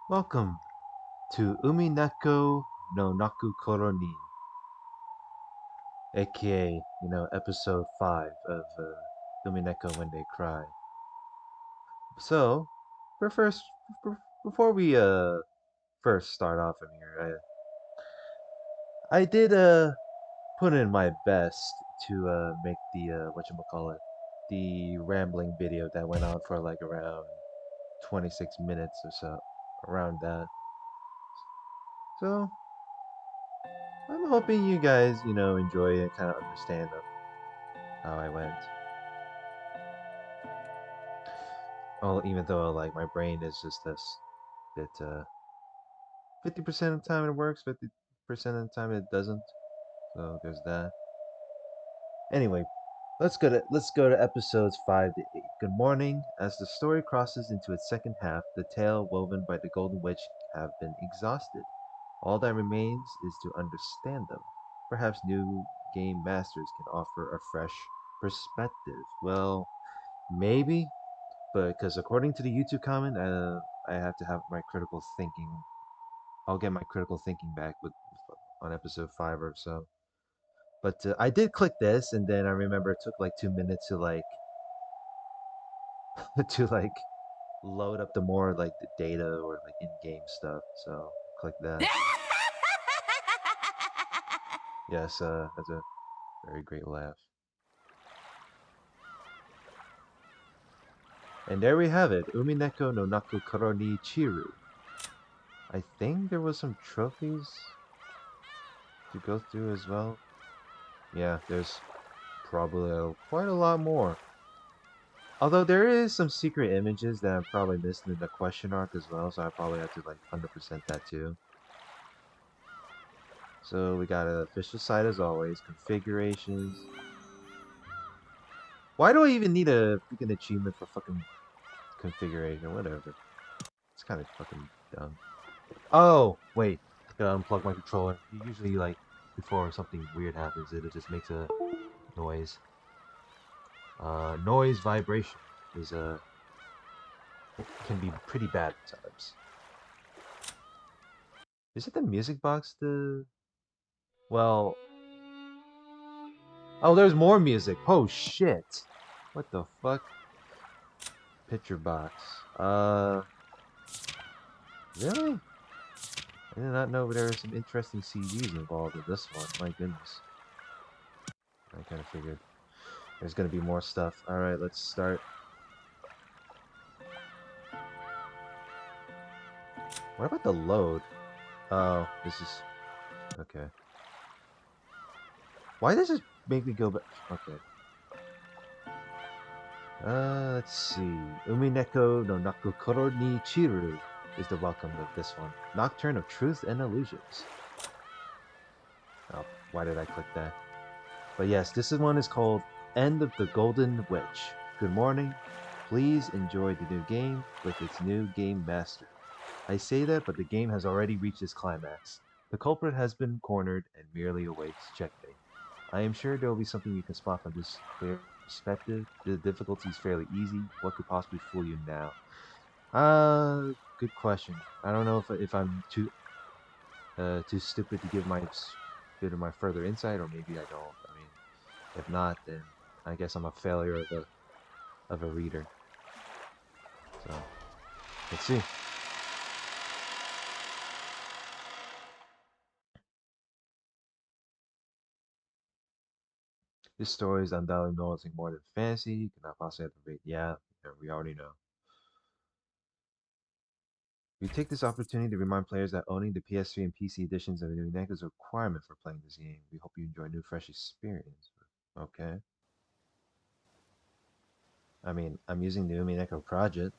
Welcome to Umineko no Naku Koro ni, aka, episode 5 of Umineko When They Cry. So, for first, before we first start off in here, I did put in my best to make the whatchamacallit, the rambling video that went on for like around 26 minutes or so, around that. So, I'm hoping you guys, enjoy and kind of understand how I went. Oh, even though like my brain is just this bit 50% of the time it works, 50% of the time it doesn't. So there's that. Anyway, let's go to episodes 5 to 8. Good morning. As the story crosses into its second half, the tale woven by the Golden Witch have been exhausted. All that remains is to understand them. Perhaps new game masters can offer a fresh perspective. Well, maybe, but because according to the YouTube comment, I have to have my critical thinking. I'll get my critical thinking back on episode 5 or so. But I did click this, and then I remember it took like 2 minutes to like to like load up the more like the data or like in-game stuff. So click that. Yes, that's a very great laugh. And there we have it, Umineko no Naku Koro ni Chiru. I think there was some trophies to go through as well. Yeah, there's probably quite a lot more. Although there is some secret images that I've probably missed in the question arc as well, so I probably have to like 100% that too. So we got an official site as always, configurations. Why do I even need a freaking achievement for fucking configuration? Whatever. It's kind of fucking dumb. Oh, wait. I gotta unplug my controller. Usually, like, before something weird happens, it just makes a noise. Noise vibration is can be pretty bad at times. Is it the music box? Well, oh, there's more music. Oh shit! What the fuck? Picture box. Really? I did not know there were some interesting CDs involved with this one. My goodness. I kind of figured there's gonna be more stuff. All right, let's start. What about the load? Oh, this is okay. Why does this make me go back? Okay. Let's see. Umineko no Nakukoro ni Chiru is the welcome of this one. Nocturne of Truth and Illusions. Oh, why did I click that? But yes, this one is called End of the Golden Witch. Good morning. Please enjoy the new game with its new game master. I say that, but the game has already reached its climax. The culprit has been cornered and merely awaits checkmate. I am sure there will be something you can spot from this clear perspective. The difficulty is fairly easy. What could possibly fool you now? Good question. I don't know if I'm too stupid to give my bit of my further insight, or maybe I don't. I mean, if not, then I guess I'm a failure of a reader. So let's see. This story is undoubtedly nothing more than fantasy. You cannot possibly have to rate. Yeah, we already know. We take this opportunity to remind players that owning the PS3 and PC editions of Umineko is a requirement for playing this game. We hope you enjoy a new, fresh experience. Okay. I mean, I'm using the Umineko project.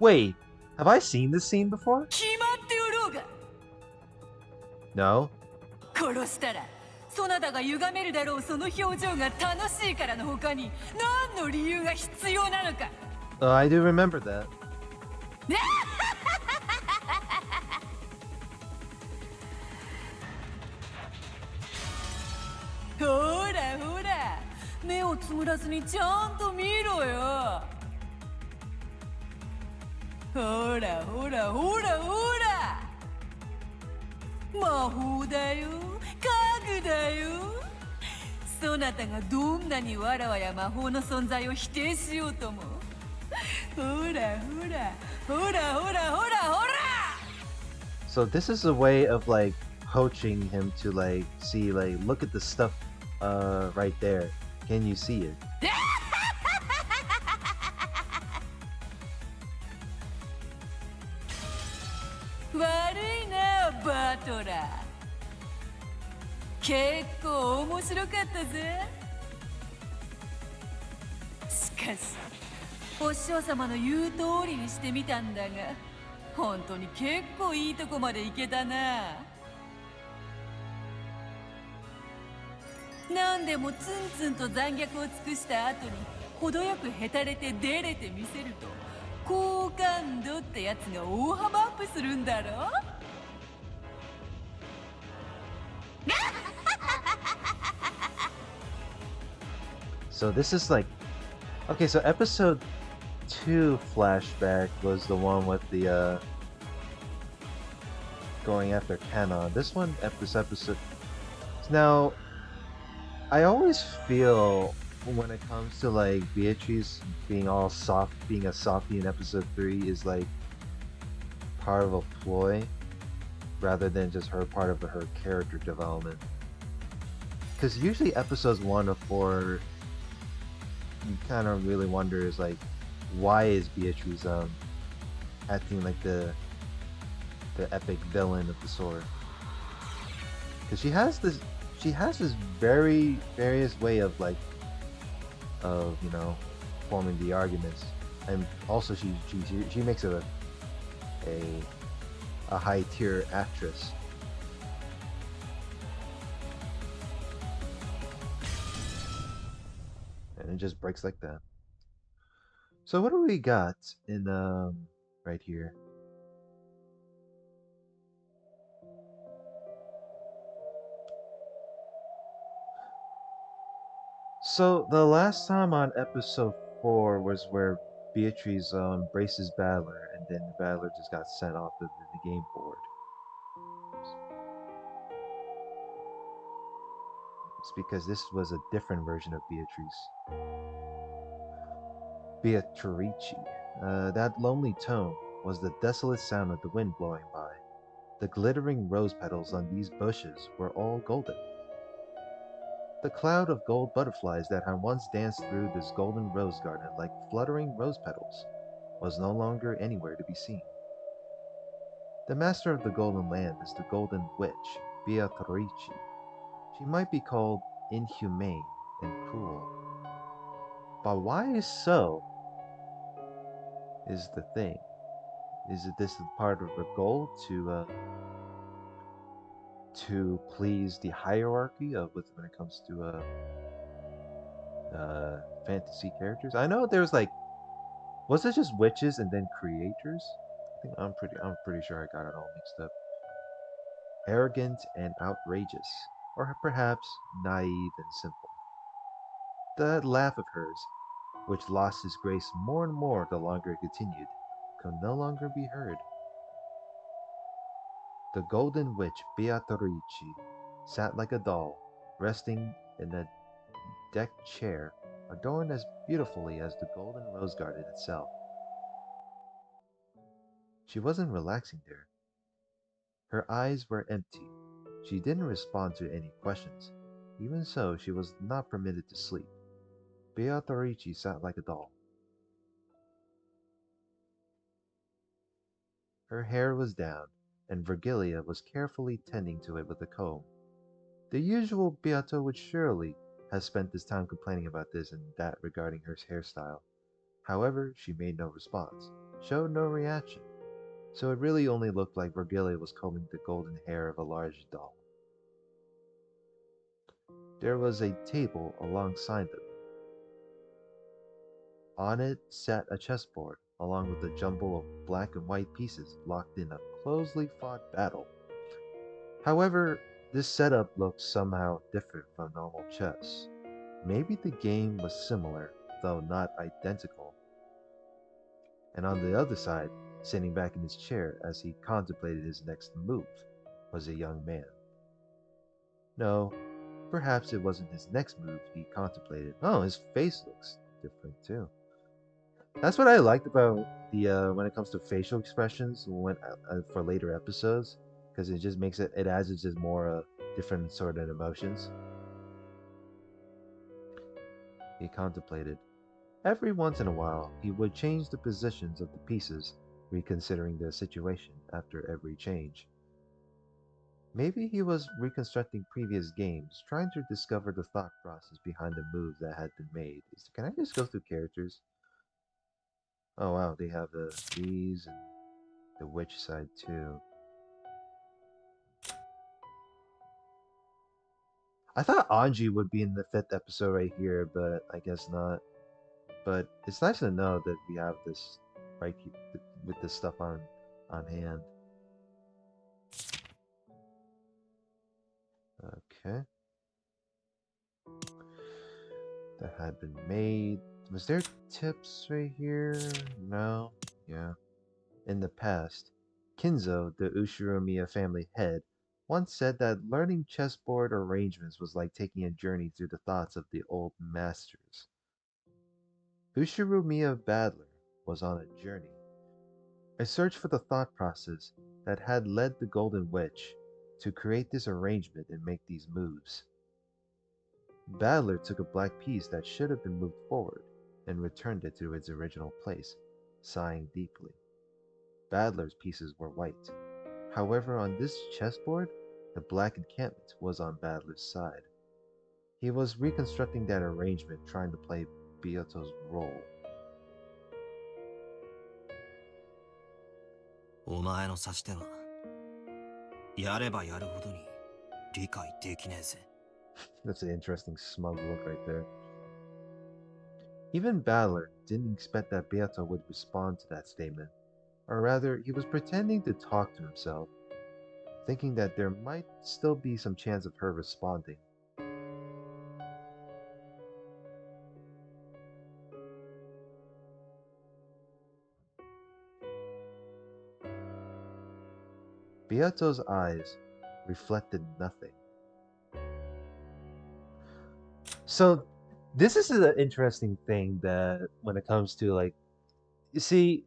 Wait, have I seen this scene before? No. 殺したらそなたが歪めるだろうその表情が楽しいからの他に何の理由が必要なのか I do remember that. ほらほら目をつむらずにちゃんと見ろよ。ほらほらほらほら、魔法だよ、家具だよ。そなたがどんなにわらわや魔法の存在を否定しようとも、ほらほらほらほらほらほら。 So this is a way of like poaching him to like see like look at the stuff right there. Can you see it? 悪いなバトラー、結構面白かったぜ。しかしお師匠様の言う通りにしてみたんだが、本当に結構いいとこまで行けたな。なんでもツンツンと残虐を尽くした後に程よくへたれて出れてみせると、好感度ってやつが大幅アップするんだろ。So this is like okay, so episode 2 flashback was the one with the going after Canon. This one episode now I always feel when it comes to like Beatrice being all soft, being a softie in episode 3 is like part of a ploy rather than just her part of her character development. Because usually episodes 1 to 4, you kind of really wonder is like, why is Beatrice acting like the epic villain of the sword? Because she has this very various way of like of forming the arguments, and also she makes a high tier actress. And it just breaks like that. So what do we got in right here? So the last time on episode 4 was where Beatrice braces Battler, and then Battler just got sent off the game board. It's because this was a different version of Beatrice. Beatrice. That lonely tone was the desolate sound of the wind blowing by. The glittering rose petals on these bushes were all golden. The cloud of gold butterflies that had once danced through this golden rose garden like fluttering rose petals was no longer anywhere to be seen. The master of the Golden Land is the Golden Witch, Beatrice. She might be called inhumane and cruel. But why so is the thing? Is it this part of her goal to please the hierarchy of when it comes to fantasy characters? I know there's like, was it just witches and then creators? I think I'm pretty sure I got it all mixed up. Arrogant and outrageous, or perhaps naive and simple. That laugh of hers, which lost its grace more and more the longer it continued, could no longer be heard. The golden witch Beatrice sat like a doll, resting in a decked chair adorned as beautifully as the golden rose garden itself. She wasn't relaxing there. Her eyes were empty. She didn't respond to any questions. Even so, she was not permitted to sleep. Beatrice sat like a doll. Her hair was down, and Virgilia was carefully tending to it with a comb. The usual Beato would surely have spent his time complaining about this and that regarding her hairstyle. However, she made no response, showed no reaction, so it really only looked like Virgilia was combing the golden hair of a large doll. There was a table alongside them. On it sat a chessboard, along with a jumble of black and white pieces locked in a closely fought battle. However, this setup looked somehow different from normal chess. Maybe the game was similar, though not identical. And on the other side, sitting back in his chair as he contemplated his next move, was a young man. No, perhaps it wasn't his next move he contemplated. Oh, his face looks different too. That's what I liked about the when it comes to facial expressions when for later episodes, because it just makes it adds just more different sort of emotions. He contemplated. Every once in a while, he would change the positions of the pieces, reconsidering the situation after every change. Maybe he was reconstructing previous games, trying to discover the thought process behind the move that had been made. Can I just go through characters? Oh wow, they have these and the witch side too. I thought Anji would be in the fifth episode right here, but I guess not. But it's nice to know that we have this right with this stuff on hand. Okay, that had been made. Was there tips right here? No. Yeah. In the past, Kinzo, the Ushiromiya family head, once said that learning chessboard arrangements was like taking a journey through the thoughts of the old masters. Ushiromiya Badler was on a journey, a search for the thought process that had led the Golden Witch to create this arrangement and make these moves. Badler took a black piece that should have been moved forward and returned it to its original place, sighing deeply. Badler's pieces were white. However, on this chessboard, the black encampment was on Badler's side. He was reconstructing that arrangement, trying to play Bioto's role. お前の指し手はやればやるほどに理解できねえぜ。 That's an interesting smug look right there. Even Badler didn't expect that Beato would respond to that statement, or rather, he was pretending to talk to himself, thinking that there might still be some chance of her responding. Beato's eyes reflected nothing. So, this is an interesting thing that when it comes to like, you see,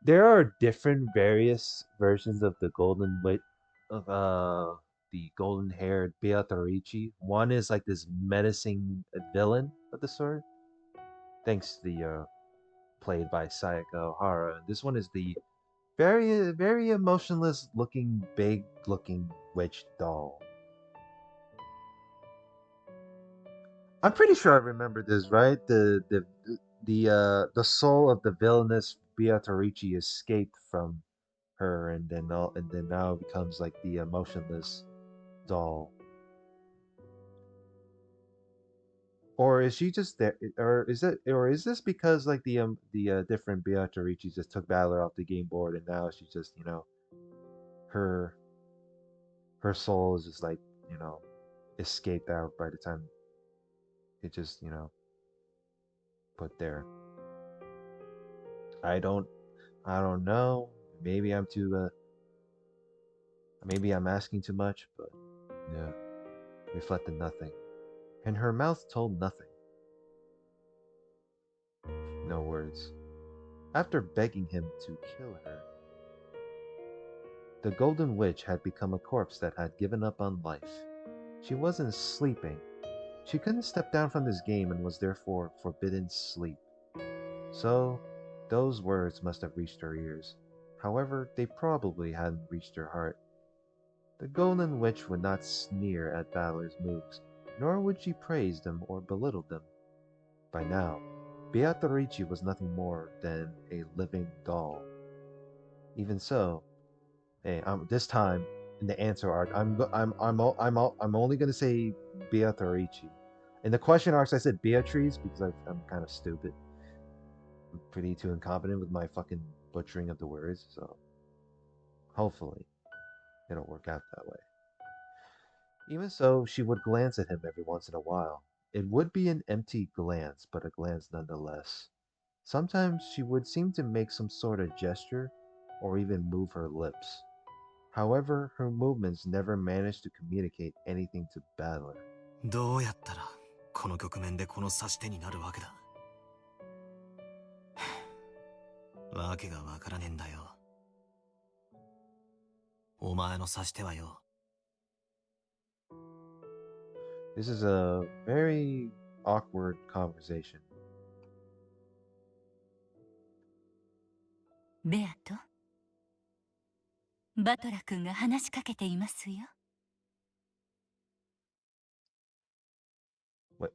there are different various versions of the golden wit of the golden haired Beatrice. One is like this menacing villain of the sort, thanks to the played by Sayaka Ohara. This one is the very emotionless looking, big looking witch doll. I'm pretty sure I remember this, right? The soul of the villainous Beatrice escaped from her, and then now becomes like the emotionless doll. Or is she just there? Or is this because like the different Beatrice just took Valor off the game board, and now she's just her her soul is just like escaped out by the time it just put there. I don't I don't know. Maybe I'm too maybe I'm asking too much, but yeah, reflected nothing. And her mouth told nothing. No words. After begging him to kill her, the Golden Witch had become a corpse that had given up on life. She wasn't sleeping. She couldn't step down from this game and was therefore forbidden sleep. So, those words must have reached her ears. However, they probably hadn't reached her heart. The Golden Witch would not sneer at Balor's moves, nor would she praise them or belittle them. By now, Beatrice was nothing more than a living doll. Even so, hey, this time in the answer arc, I'm only gonna say Beatrice. In the question arcs, I said Beatrice because I'm kind of stupid. I'm pretty too incompetent with my fucking butchering of the words, so hopefully it'll work out that way. Even so, she would glance at him every once in a while, It would be an empty glance, but a glance nonetheless. Sometimes she would seem to make some sort of gesture or even move her lips. However, her movements never managed to communicate anything to Battler. どうやったらこの局面でこの指し手になるわけだ。わけがわからねえんだよ。お前の指し手はよ。This is a very awkward conversation. ベアとバトラ君が話しかけていますよ。What?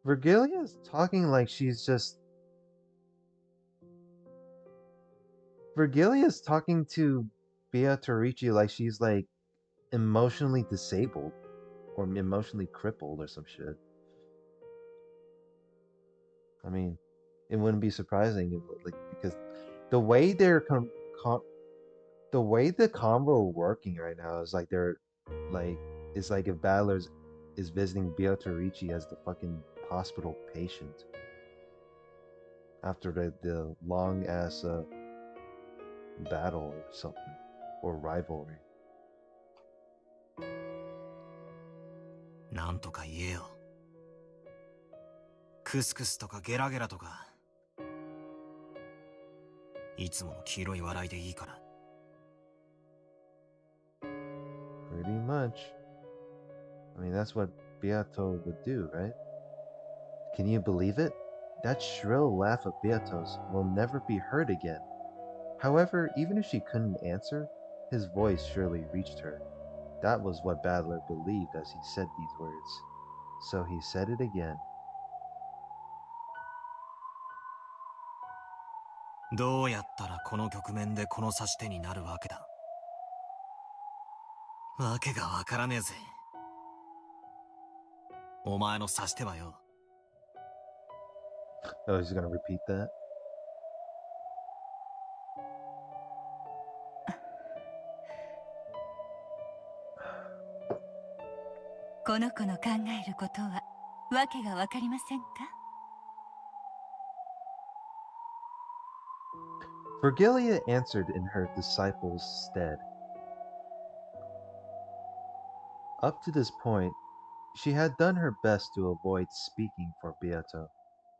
Virgilia is talking like she's just. Virgilia is talking to Beatrice like she's like emotionally disabled or emotionally crippled or some shit. I mean, it wouldn't be surprising if, like, because the way the way the convo are working right now is like they're like it's like if Battler's is visiting Beatrice as the fucking hospital patient after the long ass battle or something or rivalry. なんとか言えよ。クスクスとかゲラゲラとか。いつもの黄色い笑いでいいから。Pretty much. I mean, that's what Beato would do, right? Can you believe it? That shrill laugh of Beato's will never be heard again. However, even if she couldn't answer, his voice surely reached her. That was what Battler believed as he said these words. So he said it again. どうやったらこの局面でこの指し手になるわけだ。わけがわからねえぜ。お前の指し手はよ。Oh, he's gonna repeat that? この子の考えることはわけがわかりませんか？ Virgilia answered in her disciple's stead. Up to this point, she had done her best to avoid speaking for Beato.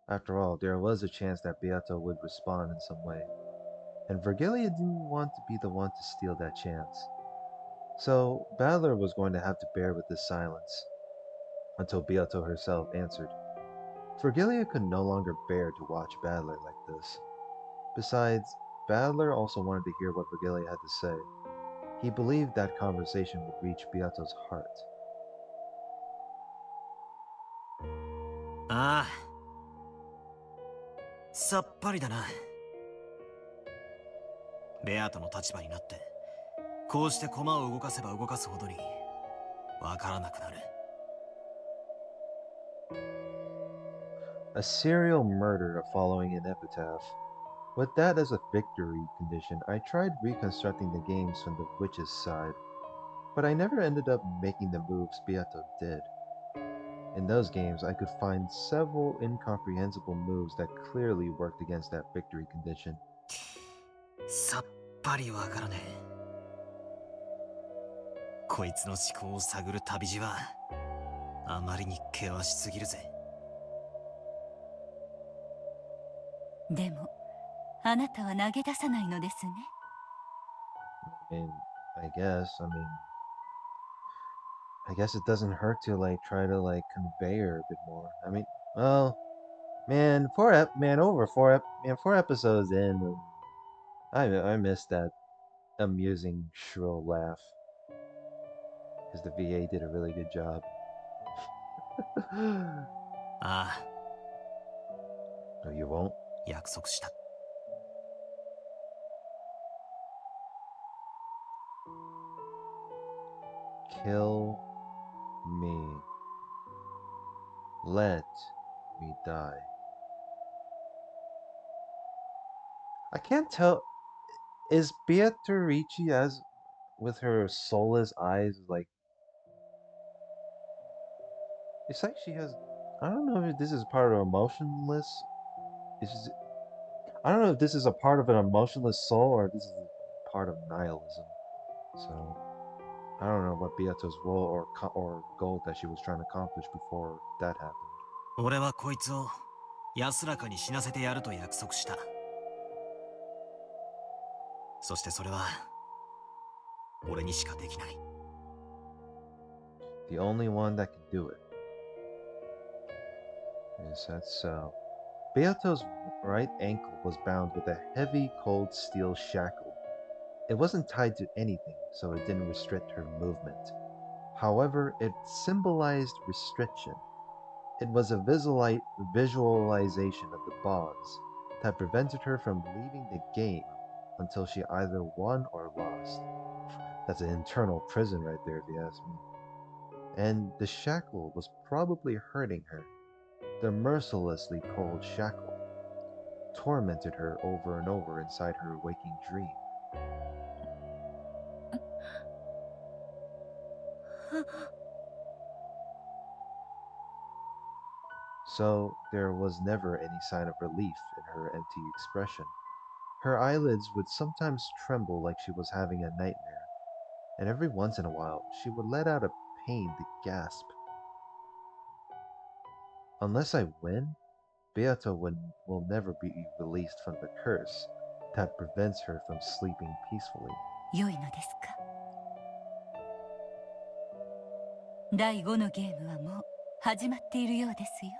After all, there was a chance that Beato would respond in some way, and Virgilia didn't want to be the one to steal that chance. So, Battler was going to have to bear with this silence, until Beato herself answered. Virgilia could no longer bear to watch Battler like this. Besides, Battler also wanted to hear what Virgilia had to say. He believed that conversation would reach Beato's heart. ああ。さっぱりだな。ベアとの立場になって、こうして駒を動かせば動かすほどに、わからなくなる。A serial murder following an epitaph. With that as a victory condition, I tried reconstructing the games from the witch's side, but I never ended up making the moves Beato did. In those games, I could find several incomprehensible moves that clearly worked against that victory condition. さっぱりわからねえ。こいつの思考を探る旅路は、あまりに険しすぎるぜ。でもあなたは投げ出さないのですね。I guess it doesn't hurt to like try to like convey her a bit more. I mean, well, man, four episodes in, I missed that amusing shrill laugh because the VA did a really good job. ああ。No, you won't. 約束した。Kill me. Let me die. I can't tell. Is Beatrice as with her soulless eyes like It's like she has. I don't know if this is part of emotionless. Is I don't know if this is a part of an emotionless soul or this is a part of nihilism. So I don't know what Beato's role or goal that she was trying to accomplish before that happened. 俺はこいつを安らかに死なせてやると約束した。そしてそれは俺にしかできない。The only one that can do it. Is that so? Beato's right ankle was bound with a heavy, cold steel shackle. It wasn't tied to anything, so it didn't restrict her movement. However, it symbolized restriction. It was a visualization of the bonds that prevented her from leaving the game until she either won or lost. That's an internal prison right there, if you ask me. And the shackle was probably hurting her. The mercilessly cold shackle tormented her over and over inside her waking dream. So there was never any sign of relief in her empty expression. Her eyelids would sometimes tremble like she was having a nightmare, and every once in a while she would let out a pained gasp. Unless I win, Beato will never be released from the curse that prevents her from sleeping peacefully. 良いのですか？第5のゲームはもう始まっているようですよ。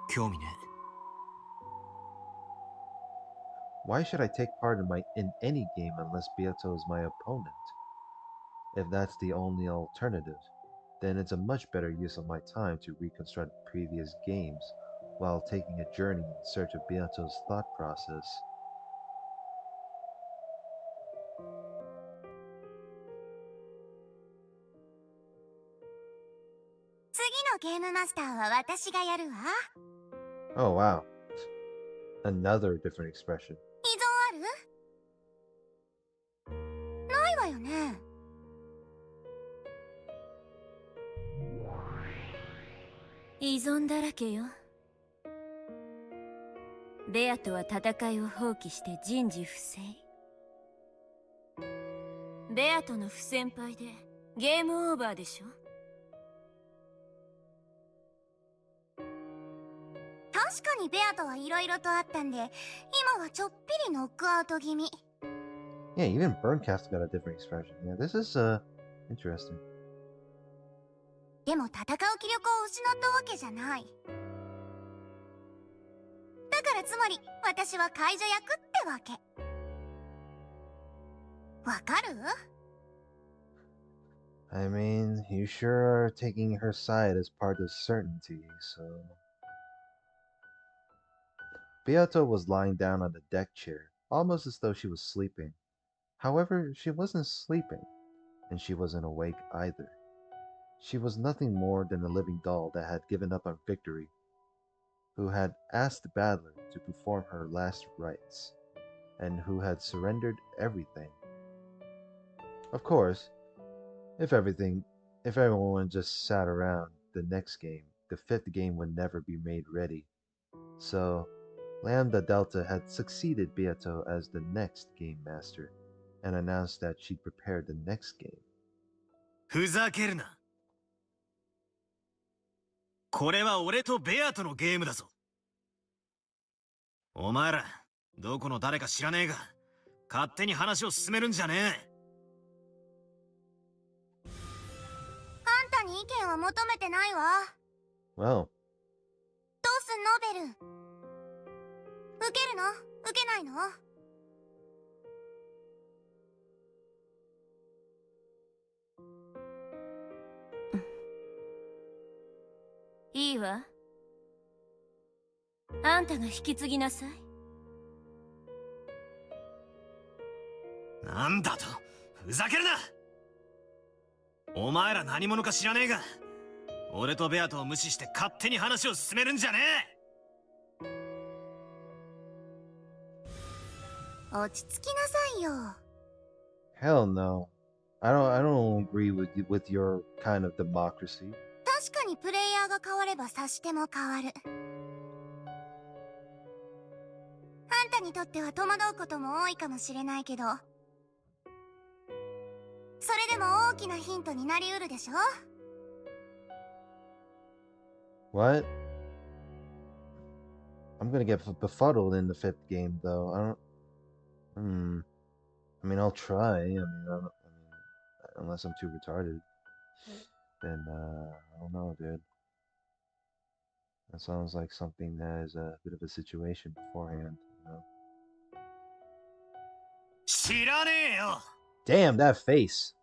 興味ね。Why should I take part in any game unless Beato is my opponent? If that's the only alternative, then it's a much better use of my time to reconstruct previous games while taking a journey in search of Beato's thought process. 次のゲームマスターは私がやるわ。Oh wow. Another different expression. 依存ある？ないわよね。依存だらけよ。ベアとは戦いを放棄して人事不正。ベアとの不先輩でゲームオーバーでしょ。確かにベアとはいろいろとあったんで、今はちょっぴりノックアウト気味。Yeah, even Burncast got a different expression. Yeah, this is interesting. でも戦う気力を失ったわけじゃない。だからつまり私は介助役ってわけ。わかる？ I mean, you sure are taking her side as part of certainty, so... Beato was lying down on the deck chair, almost as though she was sleeping. However, she wasn't sleeping, and she wasn't awake either. She was nothing more than a living doll that had given up on victory, who had asked the battler to perform her last rites, and who had surrendered everything. Of course, if everyone just sat around the next game, the fifth game would never be made ready. So, Lambda Delta had succeeded Beato as the next game master, and announced that she'd prepared the next game. ふざけるな。これは俺とベアとのゲームだぞ。お前ら、どこの誰か知らねえが、勝手に話を進めるんじゃねえ。あんたに意見は求めてないわ。Well, どうすんのベル？受けるの？受けないの？いいわ。あんたが引き継ぎなさい。なんだと？ふざけるな！お前ら何者か知らねえが、俺とベアとを無視して勝手に話を進めるんじゃねえ！落ち着きなさいよ。Hell no. I don't agree with your kind of democracy. 確かにプレイヤーが変われば指し手も変わる。あんたにとっては戸惑うことも多いかもしれないけど、それでも大きなヒントになりうるでしょ。 What? I'm gonna get befuddled in the fifth game, though. I don't. I mean, I'll try. Unless I'm too retarded, then I don't know, dude. That sounds like something that is a bit of a situation beforehand, you know? 知らねえよ。 Damn, that face.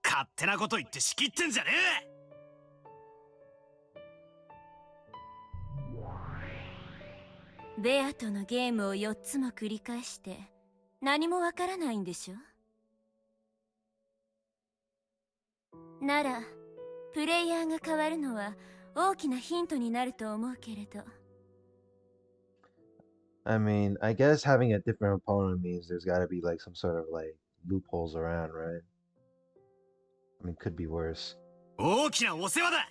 勝手なこと言って仕切ってんじゃねえ。ベアとのゲームを4つも繰り返して何もわからないんでしょ。ならプレイヤーが変わるのは大きなヒントになると思うけれど。 I mean, I guess having a different opponent means there's got to be like some sort of like loopholes around, right? I mean, could be worse. 大きなお世話だ。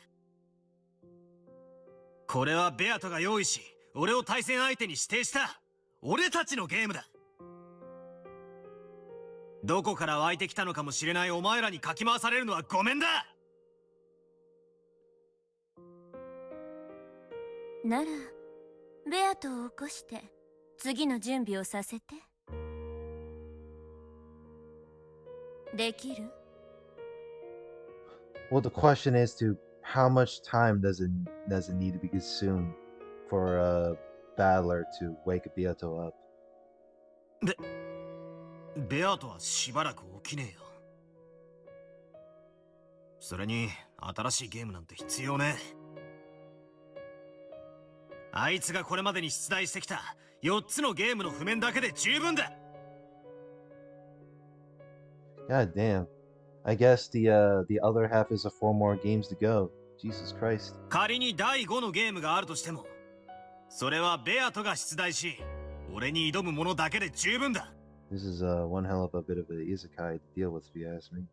これはベアトが用意し、俺を対戦相手に指定した俺たちのゲームだ。どこから湧いてきたのかもしれないお前らにかき回されるのはごめんだ。ならベアトを起こして次の準備をさせて。できる？ Well, the question is to how much time does it need to be consumed for a battler to wake Beato up? ベアトはしばらく起きねえよ。それに新しいゲームなんて必要ねえ。あいつがこれまでに出題してきた4つのゲームの譜面だけで十分だ。 God damn. I guess the other half is a 4 more games to go. Jesus Christ. 仮に第5のゲームがあるとしても、それはベアトが出題し、俺に挑むものだけで十分だ。This is one hell of a bit of an isekai to deal with, if you ask me.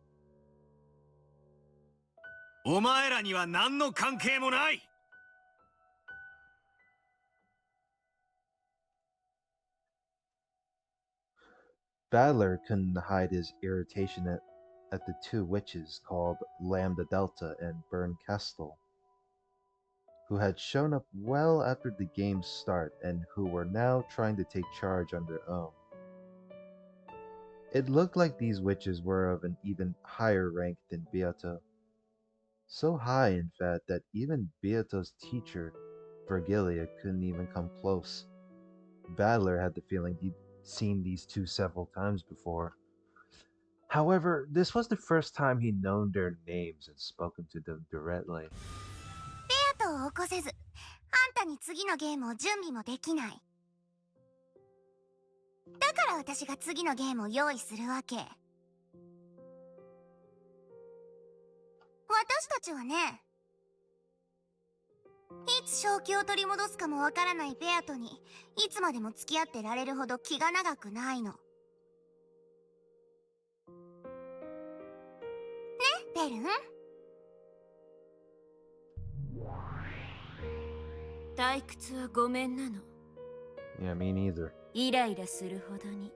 お前らには何の関係もない。 Battler couldn't hide his irritation at the two witches called Lambda Delta and Burn Kestel, who had shown up well after the game's start and who were now trying to take charge on their own. It looked like these witches were of an even higher rank than Beato. So high, in fact, that even Beato's teacher, Virgilia, couldn't even come close. Battler had the feeling he'd seen these two several times before. However, this was the first time he'd known their names and spoken to them directly. ベアトを起こせず、あんたに次のゲームを準備もできない。だから私が次のゲームを用意するわけ。私たちはね、いつ正気を取り戻すかもわからないベアトにいつまでも付き合ってられるほど気が長くないの。ね、ベルン。退屈はごめんなの。 Yeah, me neither. イライラするほどに。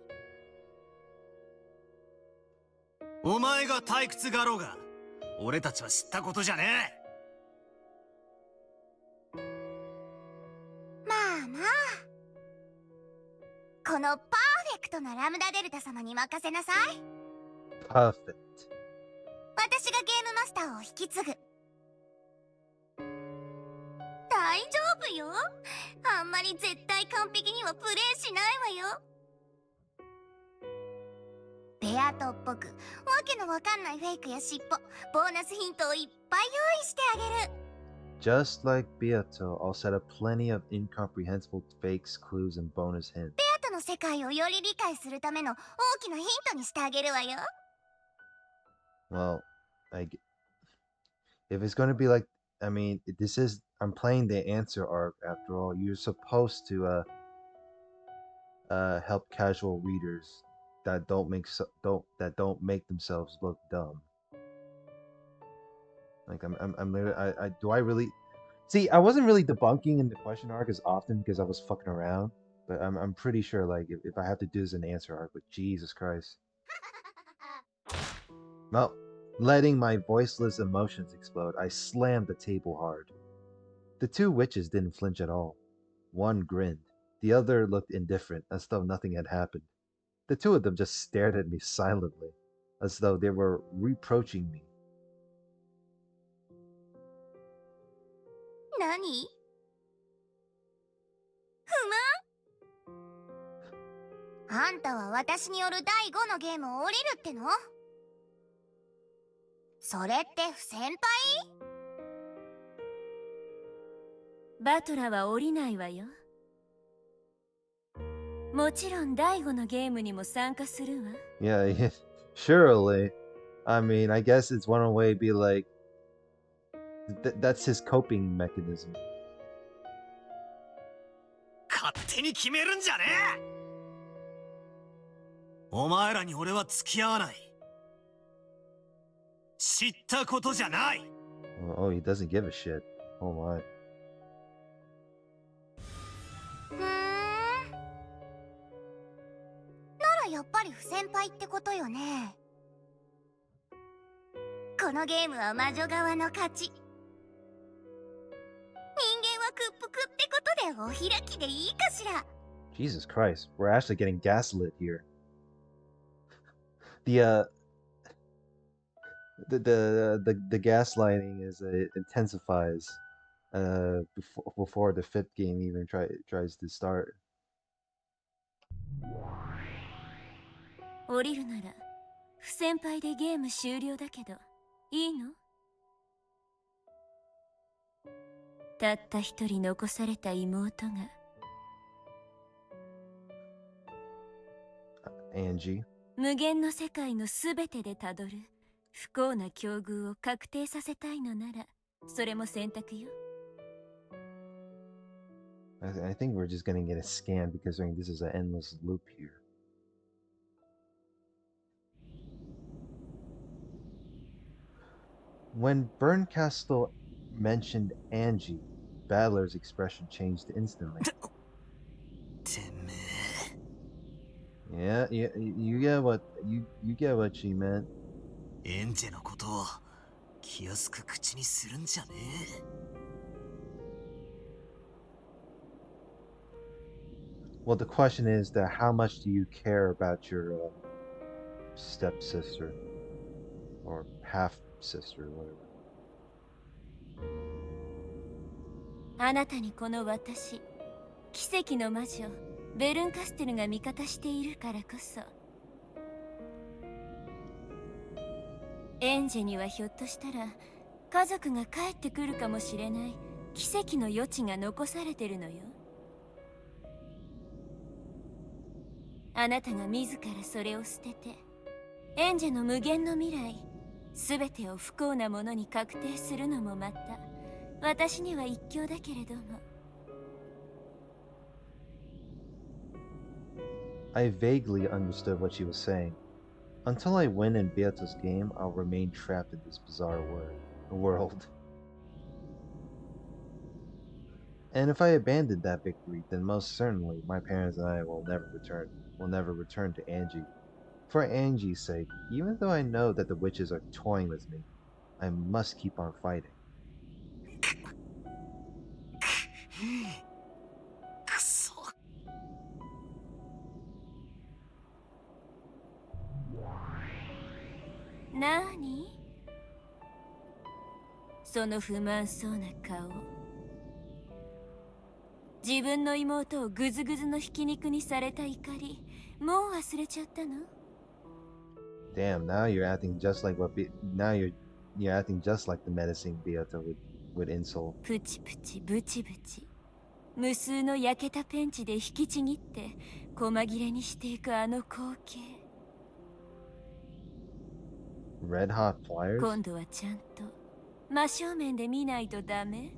お前が退屈がろうが、俺たちは知ったことじゃねえ。 まあまあ、このパーフェクトなラムダデルタ様に任せなさい。 Perfect. 私がゲームマスターを引き継ぐ。大丈夫よ。あんまり絶対完璧にはプレイしないわよ。ベアトっぽくわけのわかんないフェイクや尻尾、ボーナスヒントをいっぱい用意してあげる。 Just like Beato, I'll set up plenty of incomprehensible fakes, clues, and bonus hints. ベアトの世界をより理解するための大きなヒントにしてあげるわよ。 Well, if it's going to be like, I mean, I'm playing the answer arc after all. You're supposed to help casual readers that don't make themselves look dumb. Like I'm literally, I do I really see? I wasn't really debunking in the question arc as often because I was fucking around, but I'm pretty sure like if I have to do this in answer arc, but Jesus Christ, well, letting my voiceless emotions explode, I slammed the table hard. The two witches didn't flinch at all. One grinned, the other looked indifferent, as though nothing had happened. The two of them just stared at me silently, as though they were reproaching me. 何？不満？あんたは私による第5のゲームを降りるっての？それって不先輩？バトラは降りないわよ。もちろん第5のゲームにも参加するわ。Yeah, surely. I mean, I guess it's one way to be like, that's his coping mechanism. 勝手に決めるんじゃねえ。お前らに俺は付き合わない。知ったことじゃない。Oh, he doesn't give a shit. Oh my. ならやっぱり不先輩ってことよね。このゲームは魔女側の勝ち。人間は屈服ってことでお開きでいいかしら。 Jesus Christ, we're actually getting gaslit here. The the gaslighting is intensifies before the fifth game even tries to start. 降りるなら不先輩でゲーム終了だけどいいの？たった一人残された妹が。Angie. 無限の世界のすべてでたどる不幸な境遇を確定させたいのならそれも選択よ。I think we're just gonna get a scan because this is an endless loop here. When Berncastle mentioned Angie, Battler's expression changed instantly. てめえ。 Yeah, you get what you get what she meant. エンジェのことを気安く口にするんじゃねえ。Well, the question is that how much do you care about your stepsister or half sister, whatever? あなたにこの私、奇跡の魔女ベルンカステルが味方しているからこそ。エンジェにはひょっとしたら家族が帰ってくるかもしれない奇跡の余地が残されてるのよ。あなたが自らそれを捨ててエンジェの無限の未来すべてを不幸なものに確定するのもまた私には一興だけれども。I vaguely understood what she was saying. Until I win in Beato's game, I'll remain trapped in this bizarre world. And if I abandon that victory, then most certainly my parents and I will never return to Angie. For Angie's sake, even though I know that the witches are toying with me, I must keep on fighting. くそ。なーに？その不満そうな顔。自分の妹をグズグズのひき肉にされた怒り、もう忘れちゃったの？ Damn, now you're acting just like you're acting just like the menacing Beato would insult. プチプチブチブチ。無数の焼けたペンチで引きちぎって細切れにしていくあの光景。Red hot pliers? 今度はちゃんと真正面で見ないとダメ？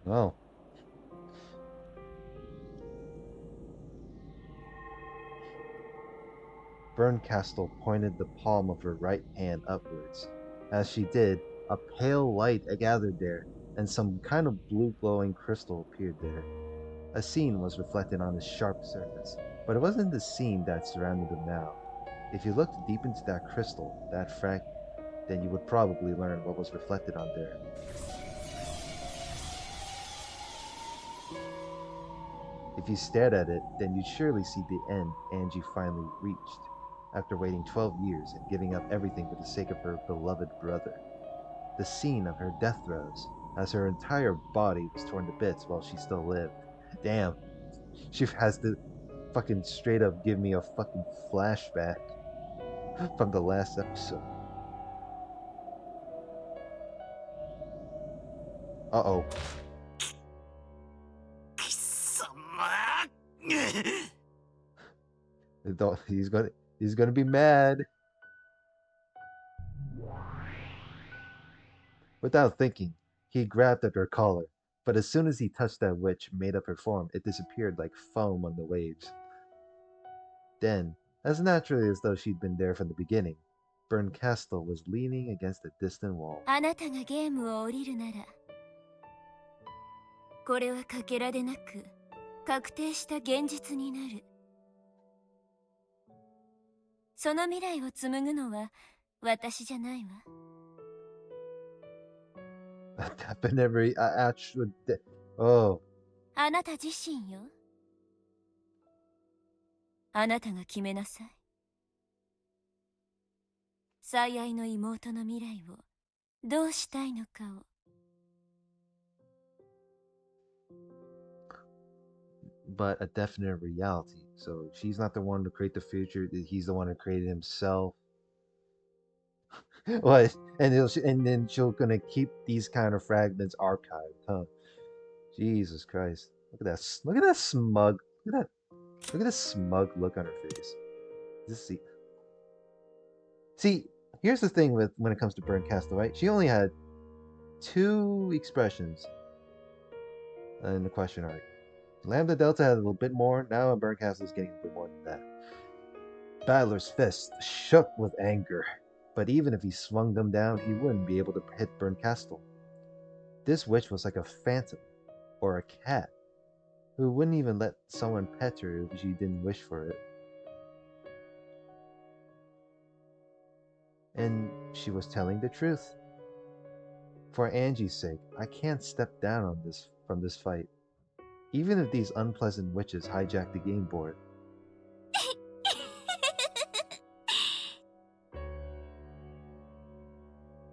Oh. Berncastle pointed the palm of her right hand upwards. As she did, a pale light gathered there, and some kind of blue glowing crystal appeared there. A scene was reflected on its sharp surface, but it wasn't the scene that surrounded them now. If you looked deep into that crystal, that fragment, then you would probably learn what was reflected on there. If you stared at it, then you'd surely see the end Angie finally reached, after waiting 12 years and giving up everything for the sake of her beloved brother. The scene of her death throes, as her entire body was torn to bits while she still lived. Damn, she has to fucking straight up give me a fucking flashback from the last episode. Uh oh. 貴様 He's gonna he's gonna be mad. Without thinking, he grabbed at her collar, but as soon as he touched that witch made up her form, it disappeared like foam on the waves. Then, as naturally as though she'd been there from the beginning, Berncastle was leaning against a distant wall. あなたがゲームを降りるならこれはかけらでなく確定した現実になる。その未来を紡ぐのは私じゃないわ。Definitely, actually, oh, あなた自身よ。あなたが決めなさい。最愛の妹の未来をどうしたいのかを。but a definite reality. So she's not the one to create the future. He's the one who created himself. What? And then she'll gonna keep these kind of fragments archived, huh? Jesus Christ! Look at that! Look at that smug! Look at that! Look at this smug look on her face. Just see. Here's the thing with when it comes to Berncastle, right? She only had 2 expressions in the question arc. Lambda Delta had a little bit more. Now Berncastle's getting a bit more than that. Battler's fist shook with anger, but even if he swung them down, he wouldn't be able to hit Berncastle. This witch was like a phantom, or a cat, who wouldn't even let someone pet her if she didn't wish for it. And she was telling the truth. For Angie's sake, I can't step down from this fight, even if these unpleasant witches hijack the game board.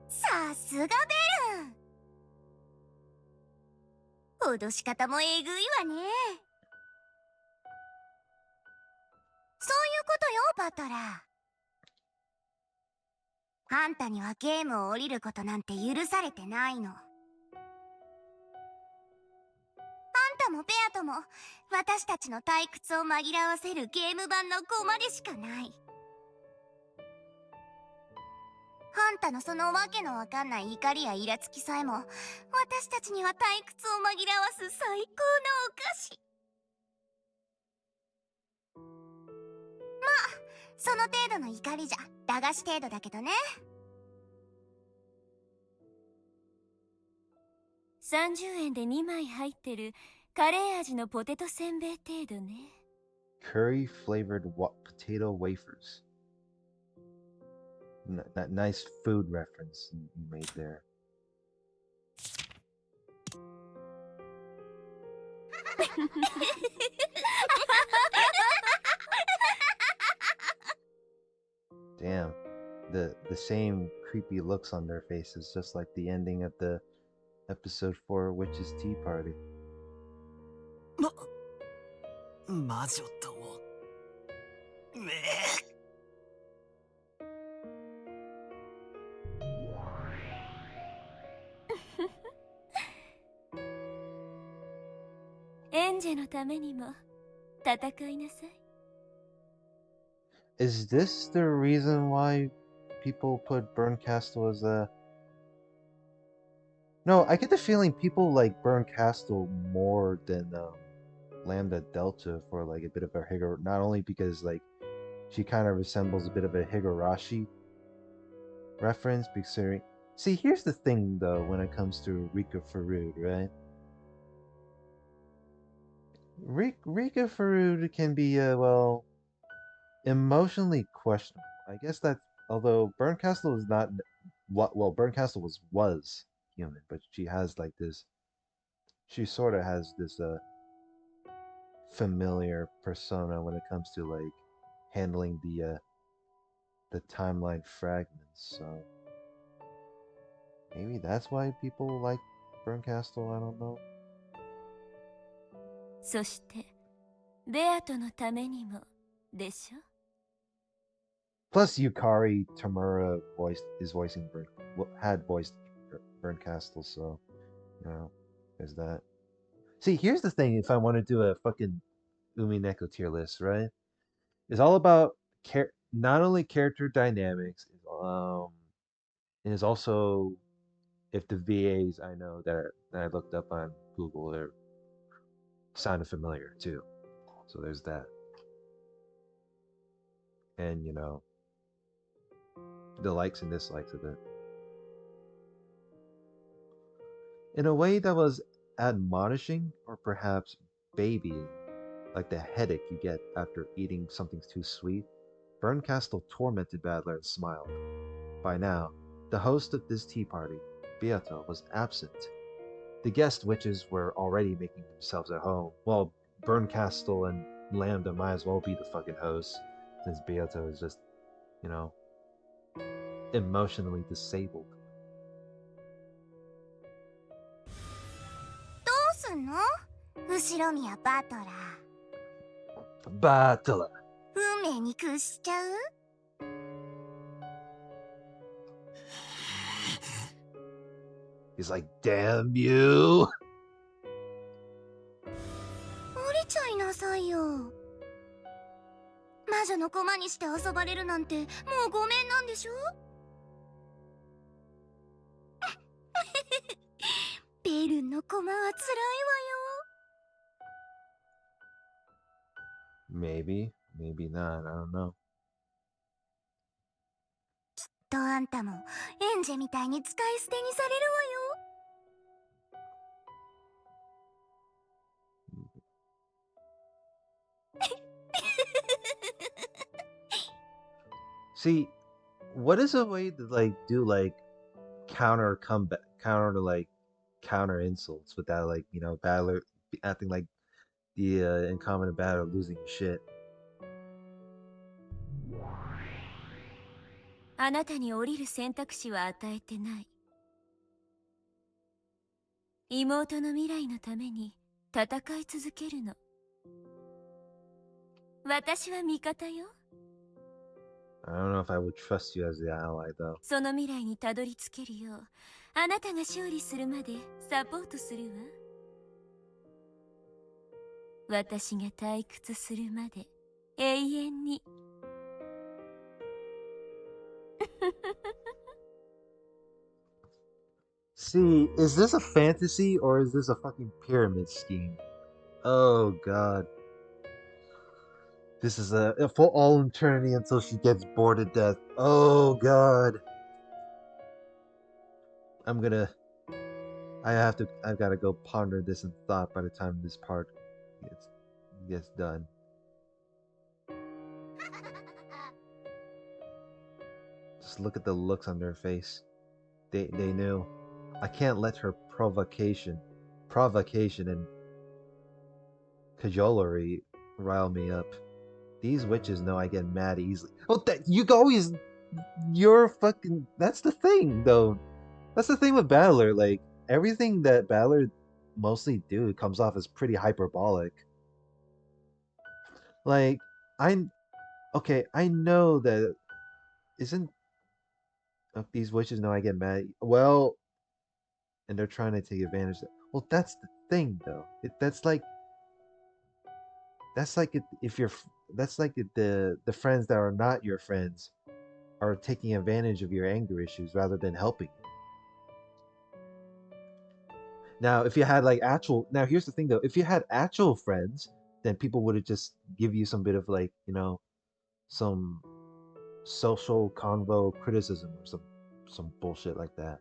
さすがベルン。脅し方もえぐいわね。そういうことよ、バトラー。あんたにはゲームを降りることなんて許されてないの。あんたもベアとも私たちの退屈を紛らわせるゲーム版の駒でしかない。あんたのそのわけのわかんない怒りやイラつきさえも私たちには退屈を紛らわす最高のお菓子。まあその程度の怒りじゃ駄菓子程度だけどね。30円で2枚入ってるカレー味のポテトせんべい程度ね。Curry flavored potato wafers. Nice food reference you made there. Damn, the same creepy looks on their faces, just like the ending of the episode 4 Witch's Tea Party. 魔女とねえ。エンジェのためにも戦いなさい。Is this the reason why people put Berncastle as a... No, I get the feeling people like Berncastle more than Lambda Delta for like a bit of a higger, not only because like she kind of resembles a bit of a Higurashi reference. Considering, see, here's the thing though, when it comes to Rika Farud, right? Rika Farud can be, well, emotionally questionable. I guess that, although Berncastle is not what, well, Berncastle was human, but she has like this. She sort of has this familiar persona when it comes to like handling the timeline fragments. So maybe that's why people like Berncastle. I don't know. そしてベアとのためにもでしょ。 Plus, Yukari Tamura had voiced Berncastle, so you know, there's that. See, here's the thing: if I want to do a fucking Umineko tier list, right? It's all about not only character dynamics, and it's also if the VAs I know that I looked up on Google are sounded familiar too. So there's that. And you know, the likes and dislikes of it. In a way that was admonishing or perhaps babying, like the headache you get after eating something too sweet, Berncastle tormented Badler and smiled. By now, the host of this tea party, Beato, was absent. The guest witches were already making themselves at home. Well, Berncastle and Lambda might as well be the fucking hosts, since Beato is just, you know, emotionally disabled. どうすんの後ろ宮バトラー。 Battle! 運命に屈しちゃう He's like, damn you! 降りちゃいなさいよ。魔女の駒にして遊ばれるなんてもうごめんなんでしょベルンの駒は辛いわよ。 Maybe, maybe not, I don't know. とあんたもエンジェみたいに使い捨てにされるわよ。 See, what is a way to like do like counter to like counter insults without like you know battler acting like the incompetent battler losing his shit. あなたに降りる選択肢は与えてない。妹の未来のために戦い続けるの。私は味方よ。 I don't know if I would trust you as the ally though. その未来にたどり着けるよう、あなたが勝利するまでサポートするわ。私が退屈するまで永遠に。See, is this a fantasy or is this a fucking pyramid scheme? Oh god. This is a for all eternity until she gets bored to death. Oh god. I've gotta go ponder this in thought by the time this part gets done. Just look at the looks on their face. They knew. I can't let her provocation and cajolery rile me up. These witches know I get mad easily. Oh, you're fucking. That's the thing, though. That's the thing with Battler. Like everything that Battler mostly do comes off as pretty hyperbolic. Like okay. I know that isn't. These witches know I get mad. Well, and they're trying to take advantage of it. Well, that's the thing, though. If you're that's like the friends that are not your friends are taking advantage of your anger issues rather than helping. Now, if you had like actual now here's the thing though, if you had actual friends, then people would have just give you some bit of like, you know, some social convo criticism or some bullshit like that.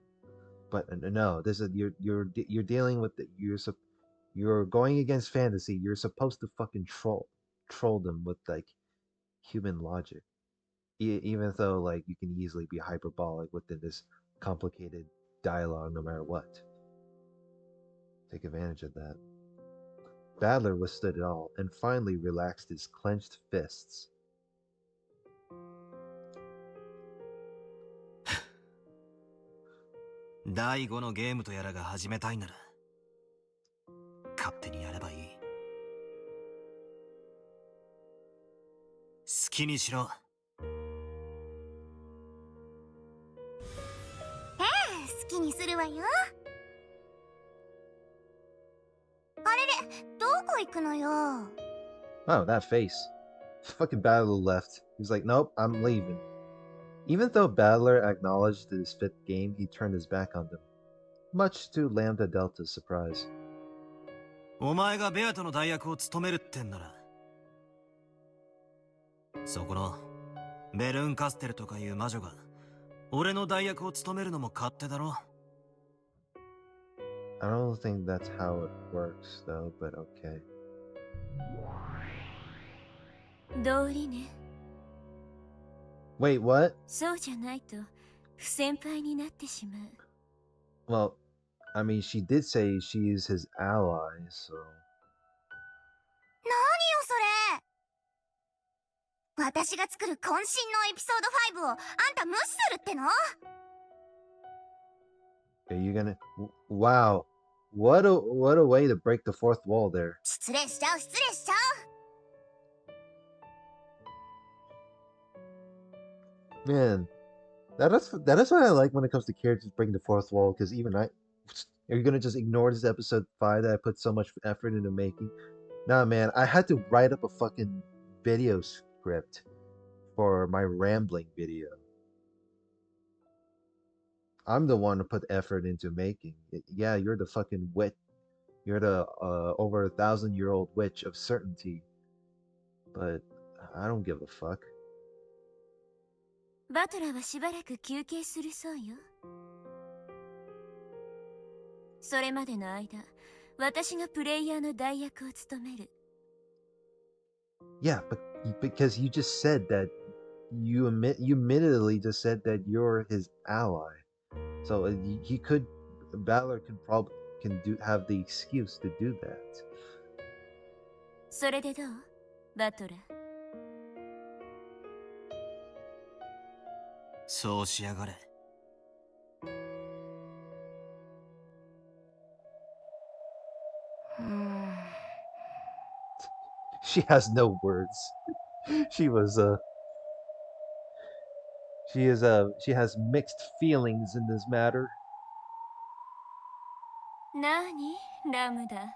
But no, this is you're dealing with you're going against fantasy. You're supposed to fucking troll them with like human logic, even though like you can easily be hyperbolic within this complicated dialogue, no matter what. Take advantage of that. Badler withstood it all and finally relaxed his clenched fists. 第5のゲームとやらが始めたいなら勝手にやればいい。好きにしろ。好きにするわよ。あれれ、どこ行くのよ。 Oh, that face. Fucking Badler left. He's like, nope, I'm leaving. Even though Badler acknowledged his fifth game, he turned his back on them, much to Lambda Delta's surprise. お前がベアとの代役を務めるってんなら、そこのベルンカステルとかいう魔女が俺の代役を務めるのも勝手だろ。I don't think that's how it works, though, but okay. 道理ね。 Wait, what? そうじゃないと不先輩になってしまう。 Well, I mean, she did say she's his ally, so... 何よそれ。私が作る渾身のエピソード5をあんた無視するっての？ Are you gonna... Wow. What a way to break the fourth wall there. 失礼しちゃう失礼しちゃう。 Man, that is what I like when it comes to characters breaking the fourth wall, because even are you gonna just ignore this episode 5 that I put so much effort into making? Nah, man, I had to write up a fucking video script for my rambling video. I'm the one who put effort into making it. Yeah, you're the fucking witch. You're the over 1,000-year-old witch of certainty. But I don't give a fuck. バトラーはしばらく休憩するそうよ。それまでの間、私がプレイヤーの代役を務める。 Yeah, but because you just said that you admittedly just said that you're his ally, so he could Valor can have the excuse to do that. それでどう？バトラー。そうしやがれ。 She has no words. She has mixed feelings in this matter. なに、ラムダ。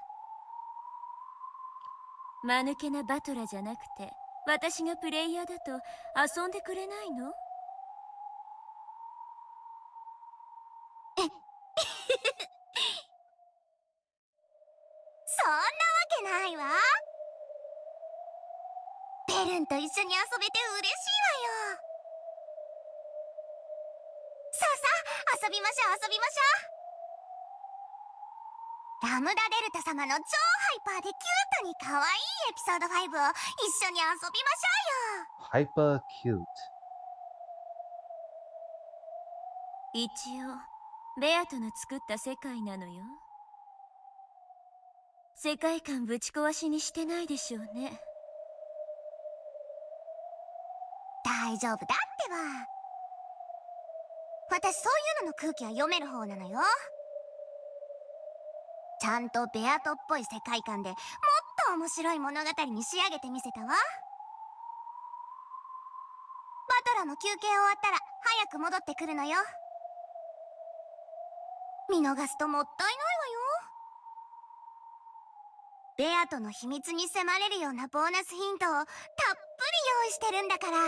間抜けなバトラじゃなくて、私がプレイヤーだと遊んでくれないの？そんなわけないわ。ベルンと一緒に遊べて嬉しいわよ。さあさあ遊びましょう遊びましょう。ラムダデルタ様の超ハイパーでキュートに可愛いエピソード5を一緒に遊びましょうよ。 Hyper cute. 一応、ベアトの作った世界なのよ。世界観ぶち壊しにしてないでしょうね。大丈夫だってば。私そういうのの空気は読める方なのよ。ちゃんとベアトっぽい世界観でもっと面白い物語に仕上げてみせたわ。バトラも休憩終わったら早く戻ってくるのよ。見逃すともったいないわよ。ベアとの秘密に迫れるようなボーナスヒントをたっぷり用意してるんだから。と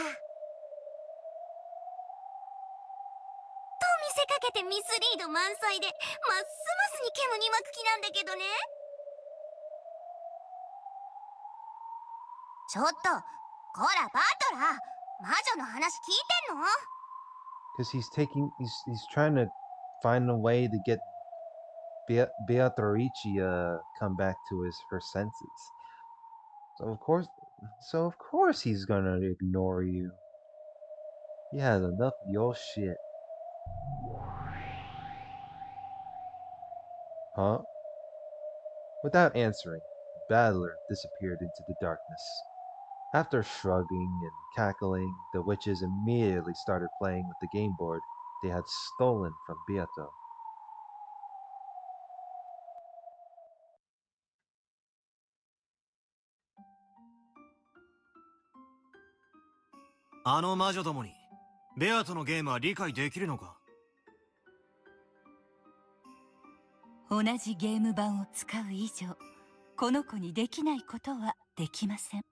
見せかけてミスリード満載でますますに煙に巻く気なんだけどね。ちょっとこらバトラー、魔女の話聞いてんの？ Because he's trying to find a way to get Beatrice come back to her senses. So of course he's gonna ignore you. He has enough of your shit. Huh? Without answering, Battler disappeared into the darkness. After shrugging and cackling, the witches immediately started playing with the game board they had stolen from Beato. あの魔女どもにベアとのゲームは理解できるのか？同じゲーム版を使う以上、この子にできないことはできません。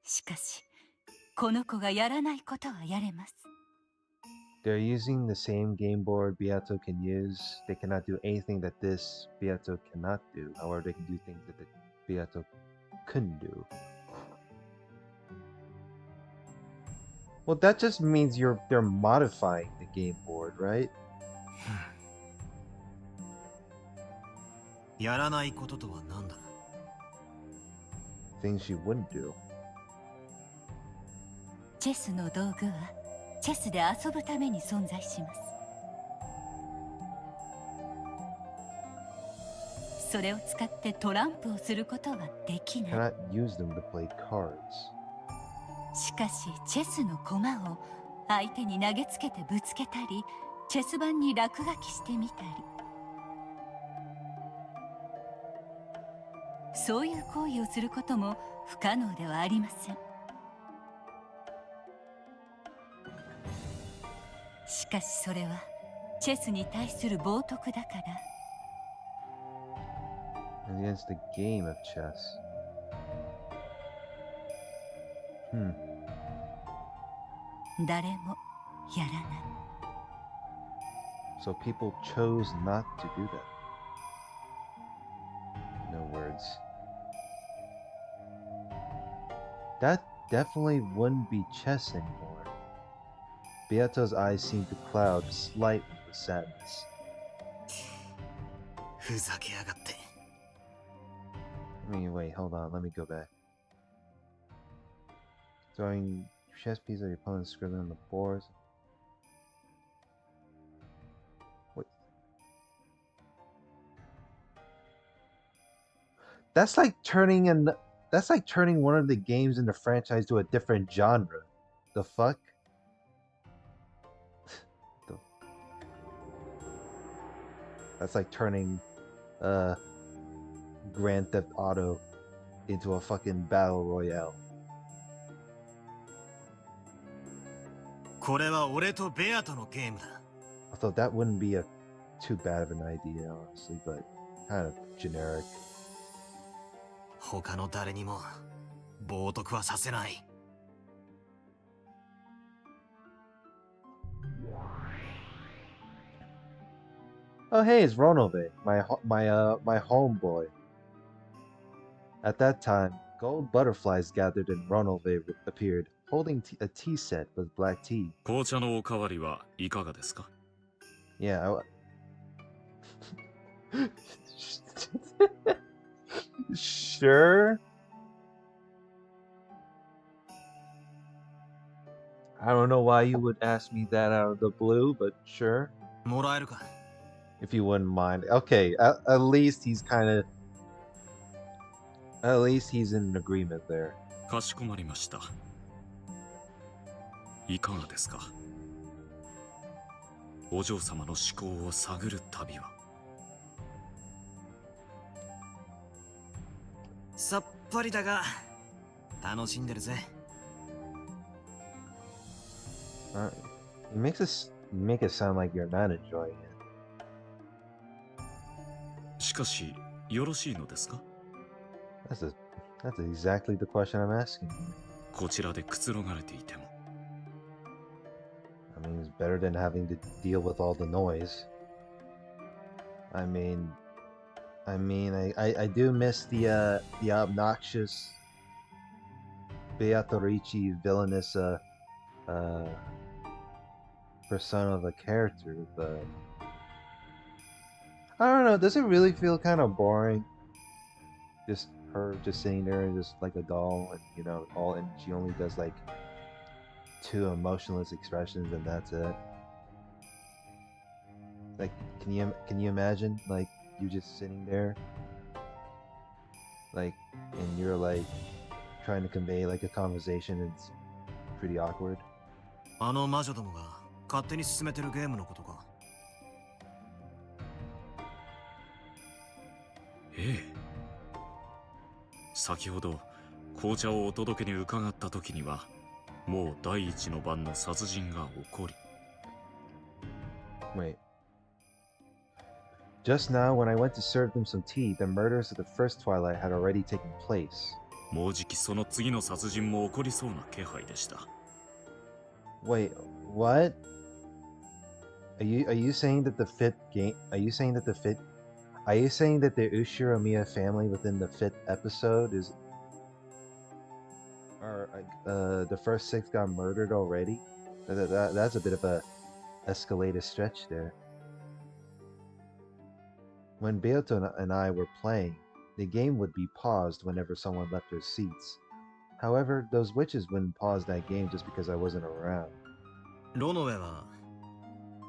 しかし、この子がやらないことはやれます。They're using the same game board Beato can use. They cannot do anything that this Beato cannot do. However, they can do things that the Beato couldn't do. Well, that just means they're modifying the game board, right? やらないこととは何だ？ Things she wouldn't do. チェスの道具はチェスで遊ぶために存在します。それを使ってトランプをすることはできない。 Cannot use them to play cards. しかしチェスの駒を相手に投げつけてぶつけたり、チェス盤に落書きしてみたり、そういう行為をすることも不可能ではありません。しかしそれはチェスに対する冒涜だから。 Against the game of chess. Hmm. 誰もやらない。 So people chose not to do that. No words. That definitely wouldn't be chess anymore. Beato's eyes seemed to cloud slightly with sadness. ふざけやがって。 Wait, hold on, let me go back. Throwing chess pieces at your opponent's scribbling on the boards. What? That's like turning one of the games in the franchise to a different genre. The fuck? That's like turning Grand Theft Auto into a fucking battle royale. これは俺とベアとのゲームだ。 I thought that wouldn't be too bad of an idea, honestly, but kind of generic. 他の誰にも冒涜はさせない。 Oh hey, it's Ronove, my homeboy. At that time, gold butterflies gathered and Ronove appeared, holding a tea set with black tea. 紅茶のおかわりはいかがですか？ Yeah. Sure. I don't know why you would ask me that out of the blue, but sure. もらえるか？ If you wouldn't mind. Okay, at least he's in agreement there. かしこまりました。いかがですか？お嬢様の思考を探る旅は。さっぱりだが楽しんでるぜ。 You make it sound like you're not enjoying it. しかしよろしいのですか？ That's exactly the question I'm asking. こちらでくつろがれていても。 I mean, it's better than having to deal with all the noise. I mean, I mean, I do miss the obnoxious Beatrice villainous uh persona of a character, but I don't know. Does it really feel kind of boring? Just her just sitting there and just like a doll, and all, and she only does like two emotionless expressions, and that's it. Like, can you imagine like you just sitting there, like, and you're like trying to convey like a conversation, and it's pretty awkward. あの魔女どもが勝手に進めてるゲームのことか。ええ。先ほど紅茶をお届けに伺った時にはもう第一の番の殺人が起こり。Wait. Just now, when I went to serve them some tea, the murders of the first twilight had already taken place. もうじきその次の殺人も起こりそうな気配でした。Wait, what? Are you saying that the fifth game? Are you saying that the fifth? Are you saying that the Ushiromiya family within the fifth episode is, or the first six got murdered already? That's a bit of a escalated stretch there. When Beato and I were playing, the game would be paused whenever someone left their seats. However, those witches wouldn't pause that game just because I wasn't around. ロノウェは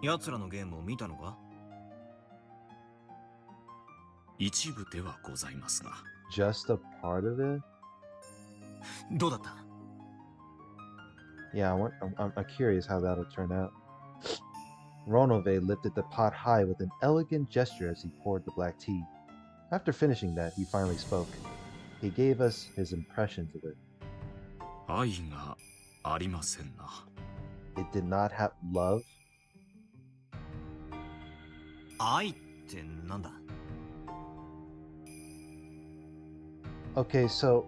奴らのゲームを見たのか？一部ではございますが。Just a part of it? どうだった？ Yeah, I'm curious how that'll turn out. Ronove lifted the pot high with an elegant gesture as he poured the black tea. After finishing that, he finally spoke. He gave us his impressions of it. 愛がありませんな。It did not have love. 愛ってなんだ？ Okay, so...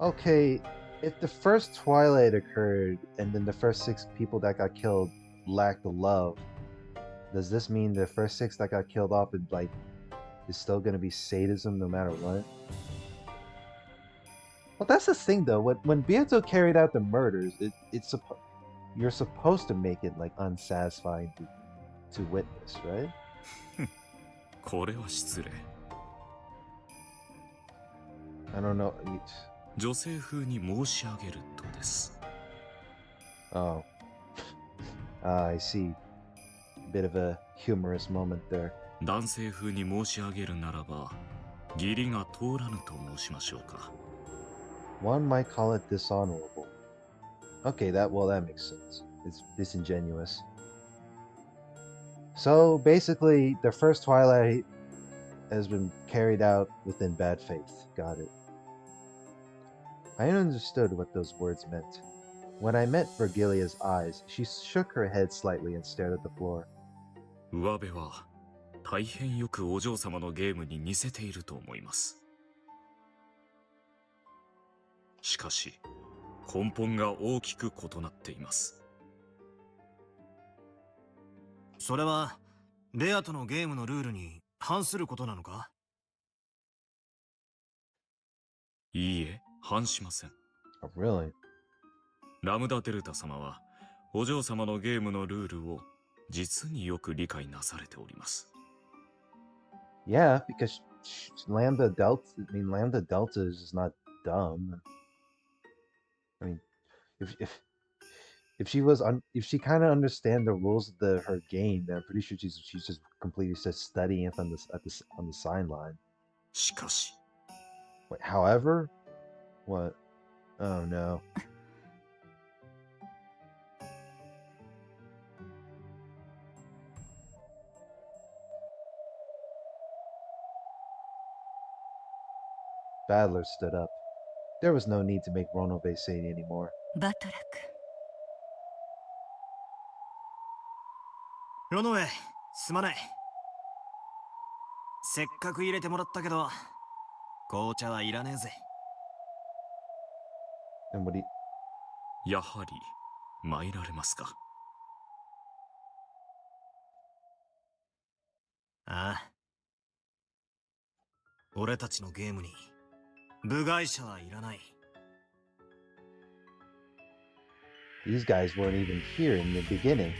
Okay, if the first Twilight occurred, and then the first six people that got killed lacked love, does this mean the first six that got killed off is still gonna be sadism no matter what? Well, that's the thing though. When Beato carried out the murders, you're supposed to make it like unsatisfying to witness, right? これは失礼。I don't know. 女性風に申し上げるとです。Oh. I see. Bit of a humorous moment there. 男性風に申し上げるならば、義理が通らぬと申しましょうか。One might call it dishonorable. Okay, that makes sense. It's disingenuous. So basically, the first Twilight has been carried out within bad faith. Got it. I understood what those words meant. When I met Virgilia's eyes, she shook her head slightly and stared at the floor. 上辺は大変よくお嬢様のゲームに似せていると思います。しかし、根本が大きく異なっています。それはベアとのゲームのルールに反することなのか？いいえ、反しません。Oh, really? ラムダデルタ様はお嬢様のゲームのルールを実によく理解なされております。Yeah, because Lambda Delta is just not dumb. I mean, if she kind of understand the rules of her game, then I'm pretty sure she's just completely just studying on the sideline. しかし。Wait, however, what? Oh no. Badler stood up. There was no need to make Ronobe say it anymore. バトラク。ロノウェ、すまない。せっかく入れてもらったけど、紅茶はいらねえぜ。And whatやはり参られますか。ああ、俺たちのゲームに部外者はいらない。 These guys weren't even here in the beginning,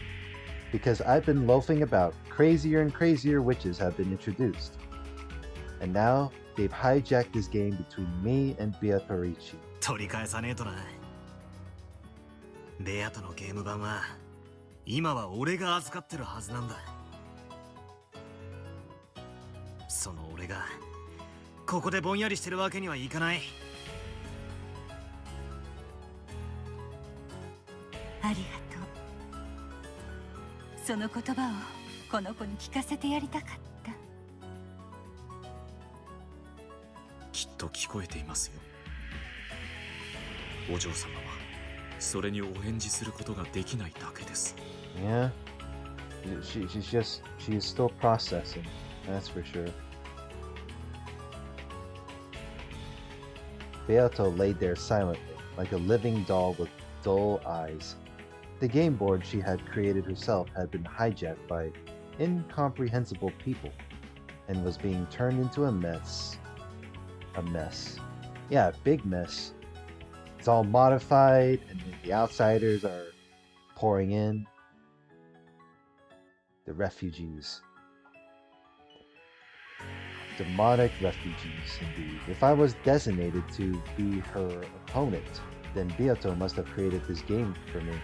because I've been loafing about. Crazier and crazier witches have been introduced. And now they've hijacked this game between me and Beatrice. 取り返さねえとな。ベアとのゲーム版は今は俺が預かってるはずなんだ。その俺がここでぼんやりしてるわけにはいかない。ありがとう。その言葉をこの子に聞かせてやりたかった。きっと聞こえていますよ。お嬢様はそれにお返事することができないだけです。Yeah, she's still processing. That's for sure. Beato laid there silently, like a living doll with dull eyes. The game board she had created herself had been hijacked by incomprehensible people and was being turned into a mess. A mess. Yeah, a big mess. It's all modified, and the outsiders are pouring in. The refugees. Demonic refugees, indeed. If I was designated to be her opponent, then Beato must have created this game for me.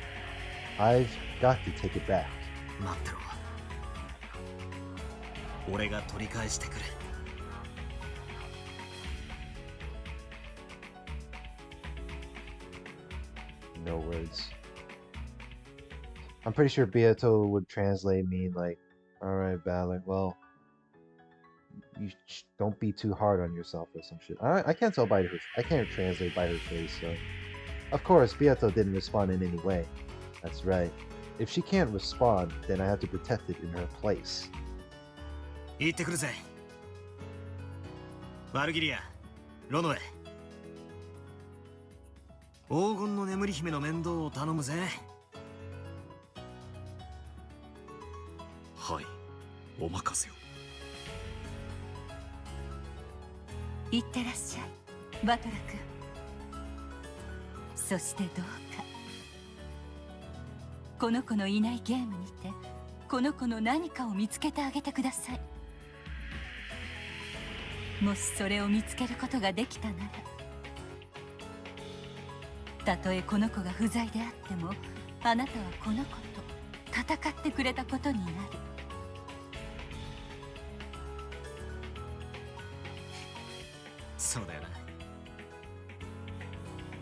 I've got to take it back. 待ってろ。俺が取り返してくる。No words. I'm pretty sure Beato would translate mean like, alright, Valor, well, you don't be too hard on yourself or some shit. I can't tell by her, I can't translate by her face, so. Of course, Beato didn't respond in any way. That's right. If she can't respond, then I have to protect it in her place. 行ってくるぜ。ワルギリア、ロノエ。黄金の眠り姫の面倒を頼むぜ。はい、お任せを。いってらっしゃい、バトラ君。そしてどうかこの子のいないゲームにてこの子の何かを見つけてあげてください。もしそれを見つけることができたなら、たとえこの子が不在であってもあなたはこの子と戦ってくれたことになる。そうだよ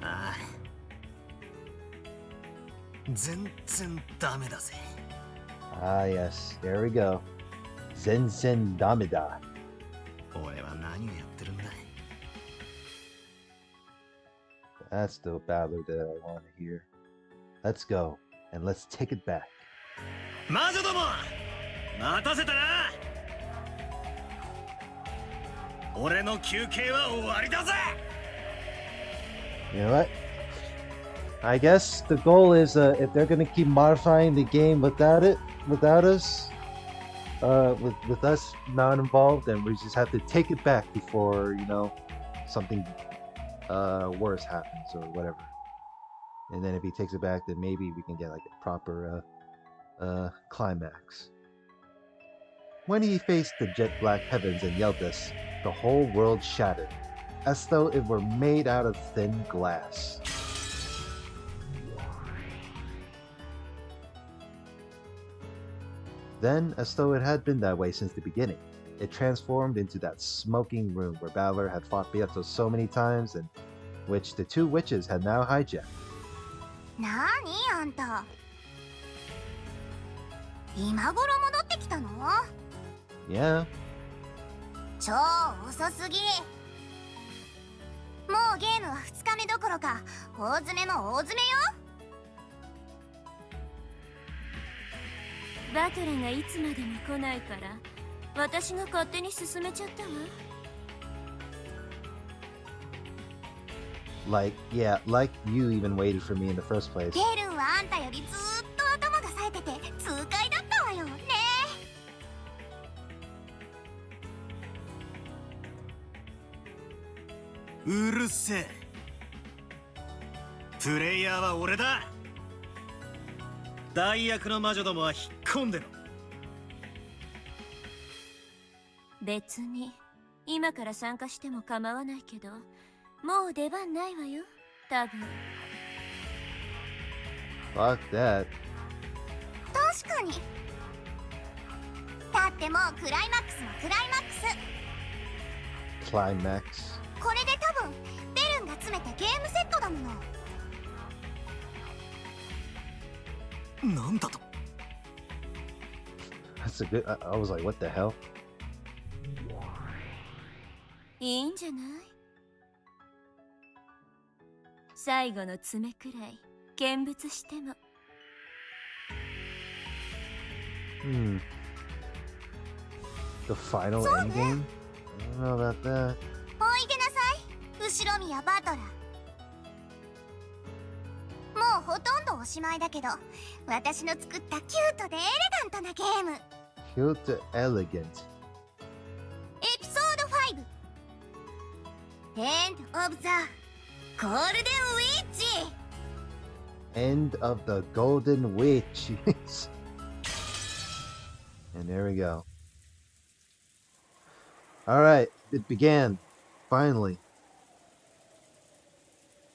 な。ああ、全然ダメだぜ。Ah, yes. There we go. Zensen Damida. 俺は何をやってるんだ。 That's the battler that I want to hear. Let's go, and let's take it back. 魔女ども、待たせたな。俺の休憩は終わりだぜ。 You know what? I guess the goal is if they're gonna keep modifying the game without us, with us not involved, then we just have to take it back before something worse happens or whatever. And then if he takes it back, then maybe we can get like a proper climax. When he faced the jet black heavens and yelled this, the whole world shattered, as though it were made out of thin glass. Then, as though it had been that way since the beginning, it transformed into that smoking room where Balor had fought Beato so many times and which the two witches had now hijacked. なにあんた、今頃戻ってきたの？ Yeah. 超遅すぎ。もうゲームは2日目どころか大詰めも大詰めよ。バトラがいつまでも来ないから私が勝手に進めちゃったわ。Like you even waited for me in the first place. ゲルンはあんたよりずーっと頭が冴えてて痛快だったわよね。うるせえ。プレイヤーは俺だ。代役の魔女どもは引っ込んでろ。別に今から参加しても構わないけど、もう出番ないわよ、多分。Fuck that. 確かに。だってもうクライマックスもクライマックス。 Climax. これで多分ベルンが詰めたゲームセットだもの。なんだと。 That's a good. I was like, what the hell? いいんじゃない？最後の詰めくらい見物しても。Hmm. The final end game? I don't know about that. おいでなさい、後ろ宮バトラー。もうほとんどおしまいだけど、私の作ったキュートでエレガントなゲーム。 Cute elegant. エピソード5 End of the Golden Witch. End of the Golden Witch. And there we go. Alright, it began. Finally.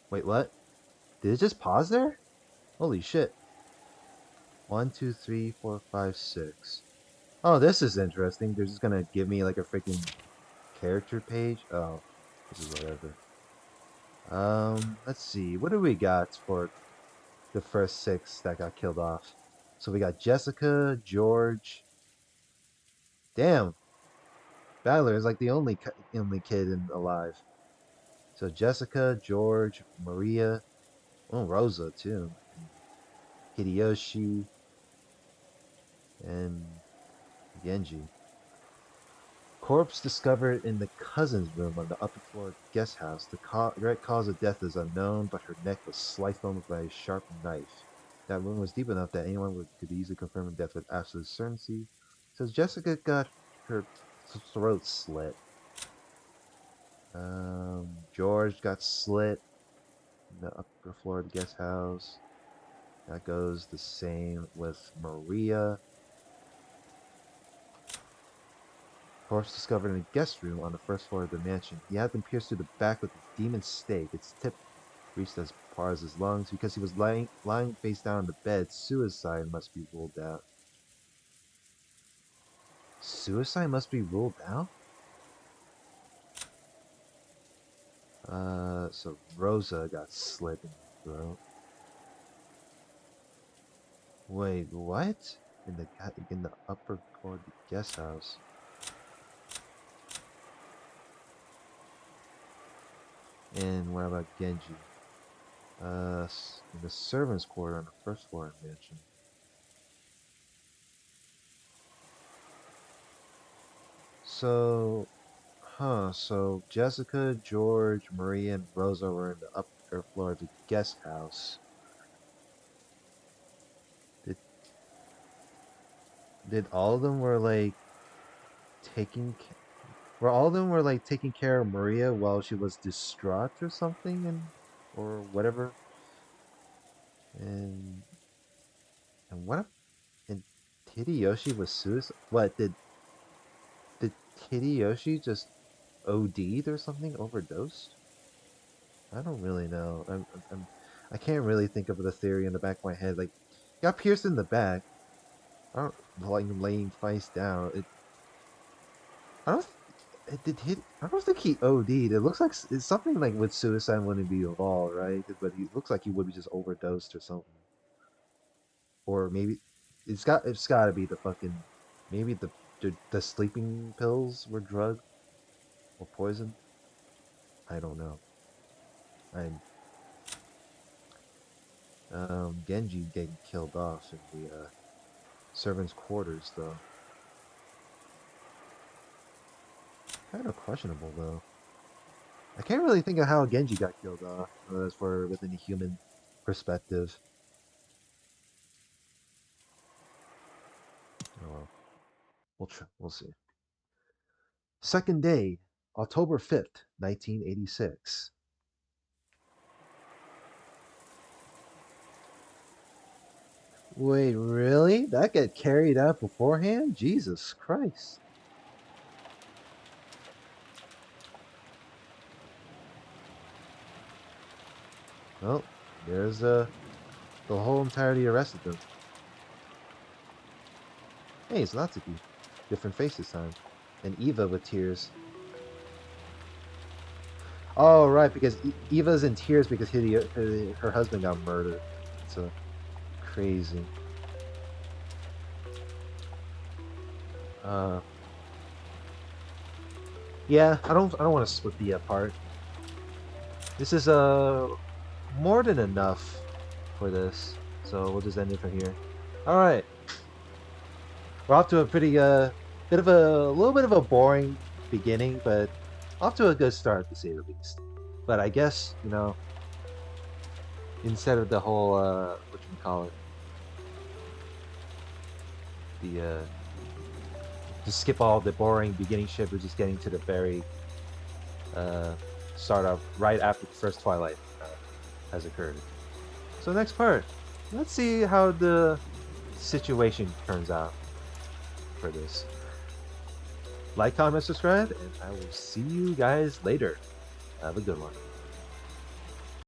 Wait, what? Did it just pause there? Holy shit. 1, 2, 3, 4, 5, 6. Oh, this is interesting. They're just gonna give me like a freaking character page. Oh, this is whatever. Let's see. What do we got for the first 6 that got killed off? So we got Jessica, George. Damn. Battler is like the only kid alive. So Jessica, George, Maria, oh Rosa too, Hideyoshi, and Genji. Corpse discovered in the cousin's room on the upper floor guest house. The direct cause of death is unknown, but her neck was sliced open by a sharp knife. That wound was deep enough that anyone could easily confirm death with absolute certainty. So Jessica got her throat slit. George got slit in the upper floor of the guest house. That goes the same with Maria. Corpse discovered in a guest room on the first floor of the mansion. He had been pierced through the back with a demon's stake. Its tip reached as far as his lungs. Because he was lying face down on the bed, suicide must be ruled out. Suicide must be ruled out? So Rosa got slit in the throat. Wait, what? In the upper floor of the guest house. And what about Genji? In the servants' quarter on the first floor of the mansion. So, so Jessica, George, Maria, and Rosa were in the upper floor of the guest house. Did all of them were like all of them were like taking care of Maria while she was distraught or something or whatever? And what if and Hideyoshi was suicide? What did Hideyoshi just OD'd or something, overdosed? I don't really know. I can't really think of the theory in the back of my head. Like, got pierced in the back. I don't like laying face down. I don't. It did hit. I don't think he OD'd. It looks like it's something like with suicide wouldn't be involved, right? But he looks like he would be just overdosed or something. Or maybe it's got to be the fucking maybe the sleeping pills were drug or poison. I don't know. I'm Genji getting killed off in the servants' quarters though. Kind of questionable though. I can't really think of how Genji got killed off as for within a human perspective. Oh well, we'll see. Second day, October 5th, 1986. Wait, really? That got carried out beforehand? Jesus Christ. Well, there's the whole entirety of the rest of them. Hey, it's Natsuki. Different face this time. And Eva with tears. Oh, right, because Eva's in tears because her husband got murdered. So crazy. Uh, yeah, I don't want to split the part. This is more than enough for this, so we'll just end it from here. All right, we're off to a pretty little bit of a boring beginning, but off to a good start to say the least. But I guess instead of the whole what you call it, the just skip all the boring beginning shit. We're just getting to the very start off right after the first Twilight has occurred. So next part, let's see how the situation turns out for this. Like, comment, subscribe, and I will see you guys later. Have a good one.